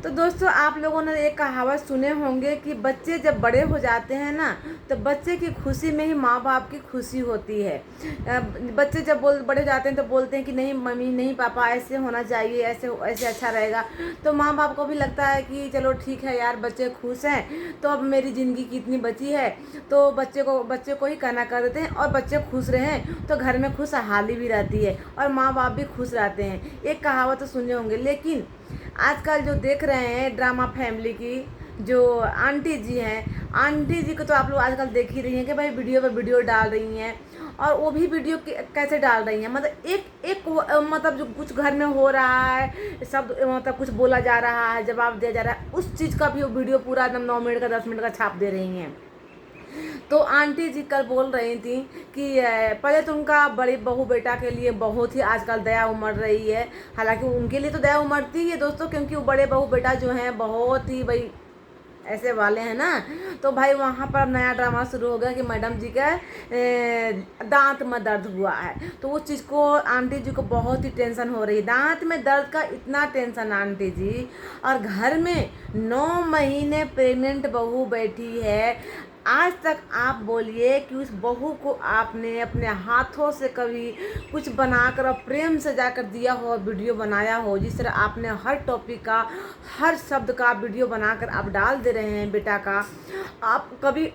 तो दोस्तों आप लोगों ने एक कहावत सुने होंगे कि बच्चे जब बड़े हो जाते हैं ना तो बच्चे की खुशी में ही माँ बाप की खुशी होती है। बच्चे जब बड़े हो जाते हैं तो बोलते हैं कि नहीं मम्मी नहीं पापा ऐसे होना चाहिए, ऐसे ऐसे अच्छा रहेगा। तो माँ बाप को भी लगता है कि चलो ठीक है यार बच्चे खुश हैं तो अब मेरी ज़िंदगी कितनी बची है, तो बच्चे को ही कहना कर देते हैं और बच्चे खुश रहें तो घर में खुशहाली भी रहती है और माँ बाप भी खुश रहते हैं। एक कहावत तो सुने होंगे। लेकिन आजकल जो देख रहे हैं ड्रामा फैमिली की जो आंटी जी हैं, आंटी जी को तो आप लोग आजकल देख ही रही हैं कि भाई वीडियो पे वीडियो डाल रही हैं। और वो भी वीडियो कैसे डाल रही हैं, मतलब एक एक मतलब जो कुछ घर में हो रहा है सब मतलब कुछ बोला जा रहा है, जवाब दिया जा रहा है, उस चीज़ का भी वो वीडियो पूरा एकदम 9 मिनट का 10 मिनट का छाप दे रही हैं। तो आंटी जी कल बोल रही थी कि पहले तो उनका बड़ी बहू बेटा के लिए बहुत ही आजकल दया उमड़ रही है। हालांकि उनके लिए तो दया उमड़ती है दोस्तों, क्योंकि वो बड़े बहू बेटा जो हैं बहुत ही भाई ऐसे वाले हैं ना। तो भाई वहाँ पर अब नया ड्रामा शुरू हो गया कि मैडम जी का दांत में दर्द हुआ है। तो उस चीज़ को आंटी जी को बहुत ही टेंशन हो रही है, दांत में दर्द का इतना टेंशन आंटी जी। और घर में 9 महीने प्रेग्नेंट बहू बैठी है। आज तक आप बोलिए कि उस बहू को आपने अपने हाथों से कभी कुछ बनाकर और प्रेम से जाकर दिया हो, वीडियो बनाया हो, जिस तरह आपने हर टॉपिक का हर शब्द का वीडियो बनाकर आप डाल दे रहे हैं बेटा का। आप कभी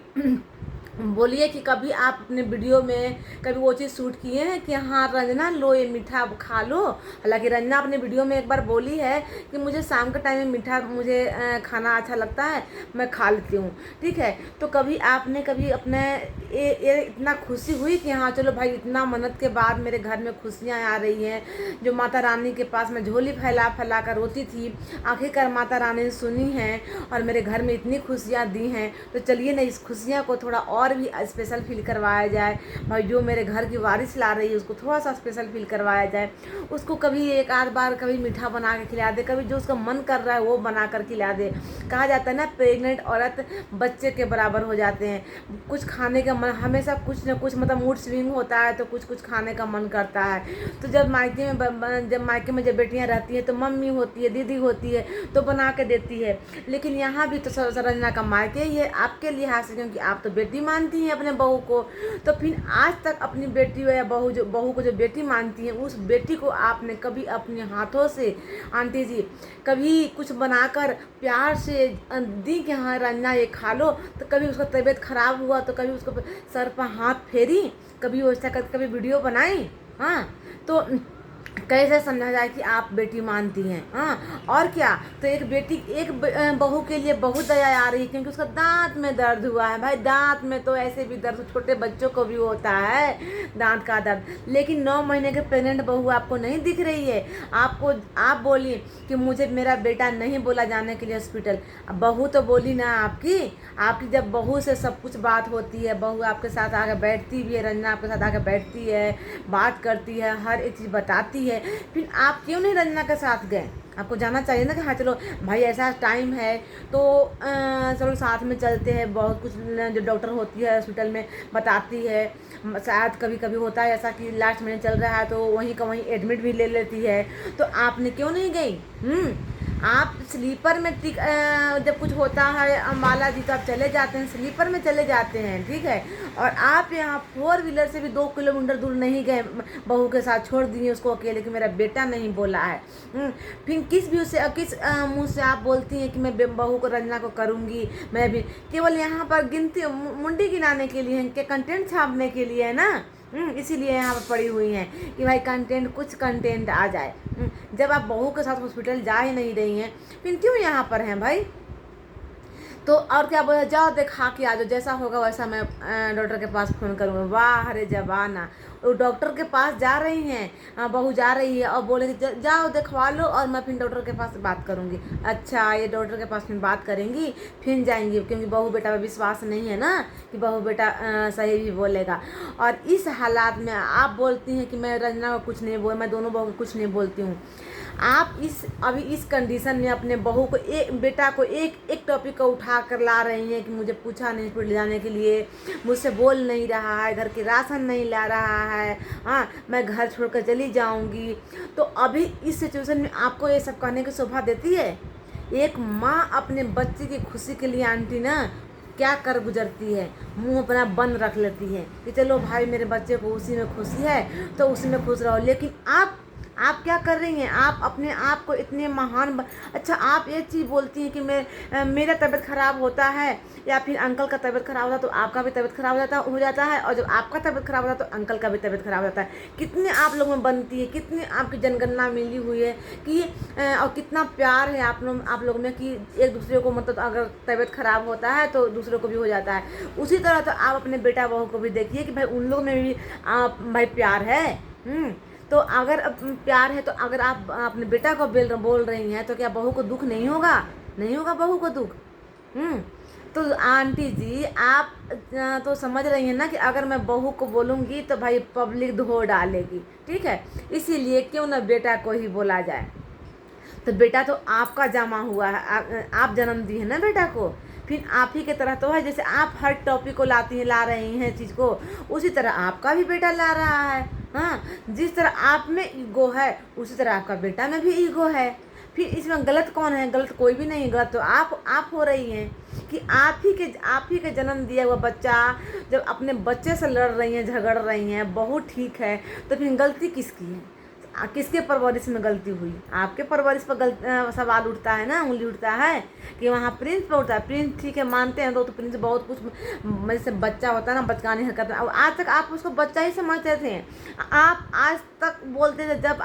बोलिए कि कभी आप अपने वीडियो में कभी वो चीज़ शूट किए हैं कि हाँ रंजना लो ये मीठा खा लो। हालांकि रंजना अपने वीडियो में एक बार बोली है कि मुझे शाम के टाइम में मीठा मुझे खाना अच्छा लगता है, मैं खा लेती हूँ, ठीक है। तो कभी आपने कभी अपने ये इतना खुशी हुई कि हाँ चलो भाई इतना मन्नत के बाद मेरे घर में खुशियाँ आ रही हैं। जो माता रानी के पास मैं झोली फैला फैला कर रोती थी, आखिरकार माता रानी ने सुनी है और मेरे घर में इतनी खुशियाँ दी हैं। तो चलिए ना इस खुशियाँ को थोड़ा और भी स्पेशल फील करवाया जाए। भाई जो मेरे घर की वारिस ला रही है उसको थोड़ा सा स्पेशल फील करवाया जाए। उसको कभी एक आध बार कभी मीठा बना के खिला दे, कभी जो उसका मन कर रहा है वो बना कर खिला दे। कहा जाता है ना प्रेग्नेंट औरत बच्चे के बराबर हो जाते हैं। कुछ खाने का मन हमेशा कुछ ना कुछ मतलब मूड स्विंग होता है तो कुछ कुछ खाने का मन करता है। तो जब मायके में जब बेटियां रहती हैं तो मम्मी होती है, दीदी होती है तो बना के देती है। लेकिन यहाँ भी तो रंजना का मायके ये आपके लिहाज से, क्योंकि आप तो बेटी मानती हैं अपने बहू को। तो फिर आज तक अपनी बेटी या बहू को जो बेटी मानती हैं उस बेटी को आपने कभी अपने हाथों से आंटी जी कभी कुछ बनाकर प्यार से दी कि हाँ रंजना ये खा लो। तो कभी उसका तबीयत खराब हुआ तो कभी उसको सर पर हाथ फेरी, कभी वैसा कर कभी वीडियो बनाई। हाँ तो कैसे समझा जाए कि आप बेटी मानती हैं। हाँ और क्या, तो एक बहू के लिए बहुत दया आ रही है क्योंकि उसका दांत में दर्द हुआ है। भाई दांत में तो ऐसे भी दर्द छोटे बच्चों को भी होता है दांत का दर्द। लेकिन 9 महीने के प्रेग्नेंट बहू आपको नहीं दिख रही है। आप बोलिए कि मुझे मेरा बेटा नहीं बोला जाने के लिए हॉस्पिटल। बहू तो बोली ना आपकी जब बहू से सब कुछ बात होती है, बहू आपके साथ आके बैठती भी है, रंजना आपके साथ आके बैठती है, बात करती है, हर एक चीज़ बताती है, फिर आप क्यों नहीं रंजना के साथ गए? आपको जाना चाहिए ना कि हाँ चलो भाई ऐसा टाइम है तो चलो साथ में चलते हैं। बहुत कुछ जो डॉक्टर होती है हॉस्पिटल में बताती है। शायद कभी कभी होता है ऐसा कि लास्ट महीने चल रहा है तो वहीं का वहीं एडमिट भी ले लेती है। तो आपने क्यों नहीं गई? आप स्लीपर में जब कुछ होता है अम्बाला जी तो आप चले जाते हैं, स्लीपर में चले जाते हैं, ठीक है। और आप यहाँ 4 व्हीलर से भी 2 किलोमीटर दूर नहीं गए, बहू के साथ छोड़ दिए उसको अकेले कि मेरा बेटा नहीं बोला है। फिर किस मुँह से आप बोलती हैं कि मैं बहू को रंजना को करूँगी। मैं भी केवल यहाँ पर गिनती मुंडी गिनाने के लिए है कि कंटेंट छापने के लिए है ना। इसीलिए यहाँ पर पड़ी हुई हैं कि भाई कुछ कंटेंट आ जाए। जब आप बहू के साथ हॉस्पिटल जा ही नहीं रही हैं फिर क्यों यहाँ पर हैं भाई? तो और क्या बोला, जाओ देखा के आ जाओ, जैसा होगा वैसा मैं डॉक्टर के पास फ़ोन करूँगा। वाह अरे जबाना, वो डॉक्टर के पास जा रही हैं, बहू जा रही है और बोले जाओ दिखवा लो और मैं फिर डॉक्टर के पास बात करूँगी। अच्छा ये डॉक्टर के पास फिर बात करेंगी फिर जाएंगी, क्योंकि बहू बेटा पर विश्वास नहीं है ना कि बहू बेटा सही भी बोलेगा। और इस हालात में आप बोलती हैं कि मैं रंजना को कुछ नहीं मैं दोनों बहू को कुछ नहीं बोलती हूँ। आप अभी इस कंडीशन में अपने बहू को बेटा को एक टॉपिक को उठा कर ला रही हैं कि मुझे पूछा नहीं हॉस्पिटल जाने के लिए, मुझसे बोल नहीं रहा है, घर के राशन नहीं ला रहा है, हाँ मैं घर छोड़कर चली जाऊंगी। तो अभी इस सिचुएशन में आपको ये सब कहने की शोभा देती है? एक माँ अपने बच्चे की खुशी के लिए आंटी ना क्या कर गुजरती है, मुंह अपना बंद रख लेती है कि चलो भाई मेरे बच्चे को उसी में खुशी है तो उसी में खुश रहो। लेकिन आप क्या कर रही हैं, आप अपने आप को इतने अच्छा आप ये चीज़ बोलती हैं कि मेरा तबीयत ख़राब होता है या फिर अंकल का तबीयत ख़राब होता है तो आपका भी तबीयत ख़राब हो जाता है, और जब आपका तबीयत ख़राब होता है तो अंकल का भी तबीयत ख़राब हो जाता है। कितने आप लोग में बनती है, कितनी आपकी जनगणना मिली हुई है कि और कितना प्यार है आप लोग में कि एक दूसरे को, मतलब अगर तबीयत ख़राब होता है तो दूसरे को भी हो जाता है। उसी तरह तो आप अपने बेटा बहू को भी देखिए कि भाई उन लोग में भी भाई प्यार है। तो अगर प्यार है तो अगर आप अपने बेटा को बोल रही हैं तो क्या बहू को दुख नहीं होगा? नहीं होगा बहू को दुख। तो आंटी जी आप तो समझ रही हैं ना कि अगर मैं बहू को बोलूँगी तो भाई पब्लिक धो डालेगी, ठीक है, इसीलिए क्यों ना बेटा को ही बोला जाए। तो बेटा तो आपका जमा हुआ है, आप जन्म दी है ना बेटा को, फिर आप ही के तरह तो है। जैसे आप हर टॉपिक को ला रही हैं चीज़ को, उसी तरह आपका भी बेटा ला रहा है। हाँ, जिस तरह आप में ईगो है उसी तरह आपका बेटा में भी ईगो है। फिर इसमें गलत कौन है? गलत कोई भी नहीं, गलत तो आप हो रही हैं कि आप ही के जन्म दिया हुआ बच्चा जब अपने बच्चे से लड़ रही हैं, झगड़ रही हैं, बहुत ठीक है, तो फिर गलती किसकी है? किसके परवरिश में गलती हुई? आपके परवरिश पर सवाल उठता है ना, उंगली उठता है कि वहाँ प्रिंस पर उठता है। प्रिंस ठीक है मानते हैं तो प्रिंस बहुत कुछ, जैसे बच्चा होता है ना, बचकानी हरकत, अब आज तक आप उसको बच्चा ही समझते थे। आप आज तक बोलते थे जब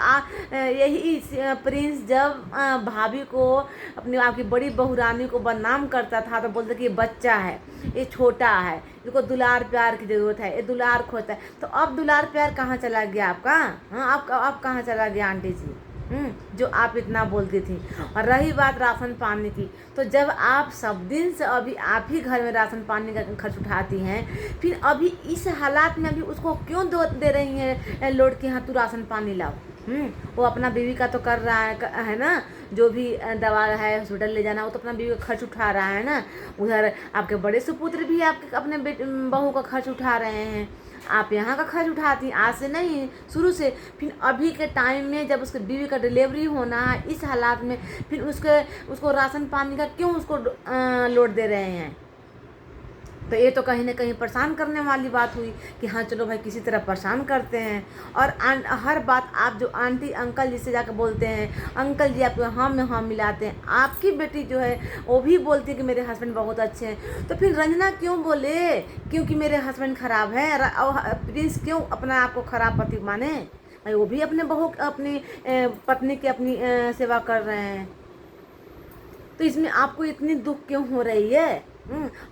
यही प्रिंस जब भाभी को, अपनी आपकी बड़ी बहू रानी को बदनाम करता था तो बोलते कि ये बच्चा है, ये छोटा है, इसको दुलार प्यार की ज़रूरत है, ये दुलार खोता है। तो अब दुलार प्यार कहाँ चला गया आपका? हाँ, आप कहाँ चला गया आंटी जी? जो आप इतना बोलती थी। और रही बात राशन पानी की, तो जब आप सब दिन से अभी आप ही घर में राशन पानी का खर्च उठाती हैं, फिर अभी इस हालात में अभी उसको क्यों दे रही हैं लोड कि हाँ तू राशन पानी लाओ? वो अपना बीवी का तो कर रहा है ना, जो भी दवा है हॉस्पिटल ले जाना, वो तो अपना बीवी का खर्च उठा रहा है ना। उधर आपके बड़े सुपुत्र भी आपके अपने बहू का खर्च उठा रहे हैं। आप यहाँ का खर्च उठाती, आज से नहीं, शुरू से। फिर अभी के टाइम में जब उसके बीवी का डिलीवरी होना है, इस हालात में फिर उसको राशन पानी का क्यों उसको लोड दे रहे हैं? तो ये तो कहीं ना कहीं परेशान करने वाली बात हुई कि हाँ चलो भाई किसी तरह परेशान करते हैं। और हर बात आप जो आंटी अंकल जी से जाकर बोलते हैं, अंकल जी आपको हाँ में हाँ मिलाते हैं। आपकी बेटी जो है वो भी बोलती है कि मेरे हस्बैंड बहुत अच्छे हैं, तो फिर रंजना क्यों बोले क्योंकि मेरे हस्बैंड ख़राब है? प्रिंस क्यों अपना आपको ख़राब पति माने? भाई वो भी अपने बहू अपनी पत्नी की अपनी सेवा कर रहे हैं, तो इसमें आपको इतनी दुख क्यों हो रही है?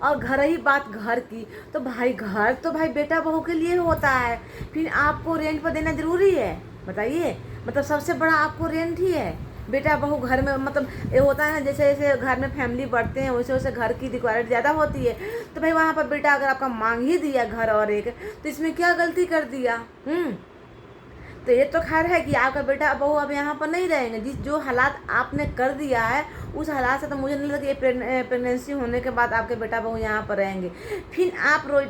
और घर ही बात घर की, तो भाई घर तो भाई बेटा बहू के लिए होता है, फिर आपको रेंट पर देना ज़रूरी है? बताइए, मतलब सबसे बड़ा आपको रेंट ही है। बेटा बहू घर में, मतलब ये होता है ना, जैसे जैसे घर में फैमिली बढ़ते हैं वैसे वैसे घर की रिक्वायरमेंट ज़्यादा होती है। तो भाई वहाँ पर बेटा अगर आपका मांग ही दिया घर और एक, तो इसमें क्या गलती कर दिया? तो ये तो खैर है कि आपका बेटा बहू अब यहाँ पर नहीं रहेंगे। जो हालात आपने कर दिया है उस हालात से तो मुझे नहीं लगता ये प्रेगनेंसी होने के बाद आपके बेटा बहू यहाँ पर रहेंगे। फिर आप रोज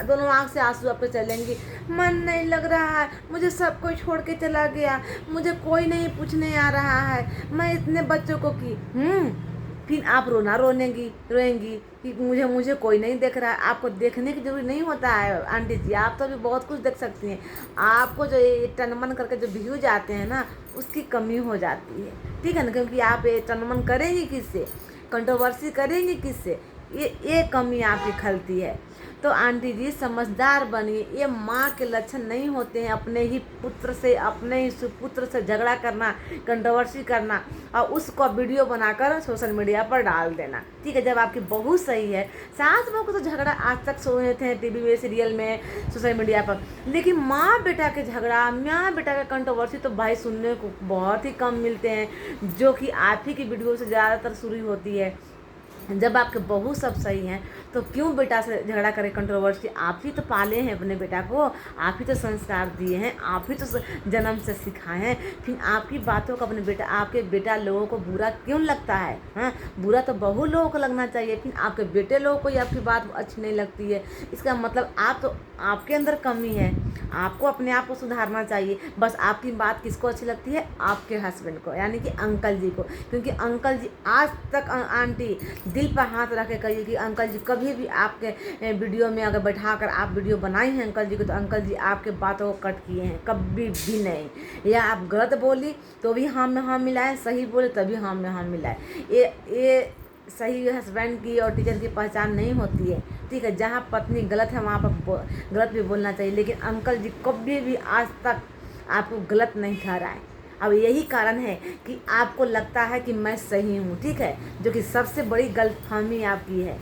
दोनों आँख से आंसू आपके चलेंगी, मन नहीं लग रहा है, मुझे सब कोई छोड़ के चला गया, मुझे कोई नहीं पूछने आ रहा है, मैं इतने बच्चों को की। फिर आप रोएंगी कि मुझे कोई नहीं देख रहा है। आपको देखने की जरूरी नहीं होता है आंटी जी, आप तो अभी बहुत कुछ देख सकती हैं। आपको जो ये टनमन करके जो व्यूज आते हैं ना, उसकी कमी हो जाती है, ठीक है ना, क्योंकि आप ये टनमन करेंगी किससे, कंट्रोवर्सी करेंगी किससे, ये कमी आपकी खलती है। तो आंटी जी समझदार बनिए, ये माँ के लक्षण नहीं होते हैं अपने ही पुत्र से, अपने ही सुपुत्र से झगड़ा करना, कंट्रोवर्सी करना और उसको वीडियो बनाकर सोशल मीडिया पर डाल देना, ठीक है। जब आपकी बहू सही है, सास बहू को तो झगड़ा आज तक सुने थे टीवी में, सीरियल में, सोशल मीडिया पर, लेकिन माँ बेटा के झगड़ा, माँ बेटा का कंट्रोवर्सी तो भाई सुनने को बहुत ही कम मिलते हैं, जो कि आप ही की वीडियो से ज़्यादातर शुरू होती है। जब आपके बहू सब सही हैं तो क्यों बेटा से झगड़ा करें, कंट्रोवर्सी? आप ही तो पाले हैं अपने बेटा को, आप ही तो संस्कार दिए हैं, आप ही तो जन्म से सिखाए हैं, फिर आपकी बातों का अपने बेटा, आपके बेटा लोगों को बुरा क्यों लगता है? हाँ, बुरा तो बहू लोगों को लगना चाहिए, फिर आपके बेटे लोगों को ही आपकी बात अच्छी नहीं लगती है, इसका मतलब आपके अंदर कमी है। आपको अपने आप को सुधारना चाहिए। बस आपकी बात किसको अच्छी लगती है? आपके हस्बैंड को, यानी कि अंकल जी को। क्योंकि अंकल जी आज तक आंटी दिल पर हाथ रख के कहिए कि अंकल जी कभी भी आपके वीडियो में अगर बैठा कर आप वीडियो बनाई हैं अंकल जी को, तो अंकल जी आपके बातों को कट किए हैं, कभी भी नहीं। या आप गलत बोली तो भी हाँ में हाँ मिलाएं, सही बोले तभी हाँ में हाँ मिलाएं। ये सही हस्बैंड की और टीचर की पहचान नहीं होती है। ठीक है, जहाँ पत्नी गलत है वहाँ पर गलत भी बोलना चाहिए, लेकिन अंकल जी कभी भी आज तक आपको गलत नहीं ठहराए। अब यही कारण है कि आपको लगता है कि मैं सही हूँ, ठीक है, जो कि सबसे बड़ी गलतफहमी आपकी है।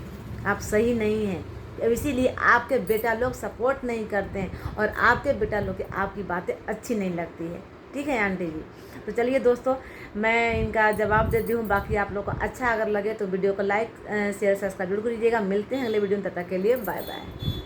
आप सही नहीं हैं। अब इसीलिए आपके बेटा लोग सपोर्ट नहीं करते हैं और आपके बेटा लोग की आपकी बातें अच्छी नहीं लगती है। ठीक है आंटी जी। तो चलिए दोस्तों, मैं इनका जवाब देती हूँ। बाकी आप लोग को अच्छा अगर लगे तो वीडियो को लाइक शेयर सब्सक्राइब जरूर कीजिएगा। मिलते हैं अगले वीडियो में, तब तक के लिए बाय बाय।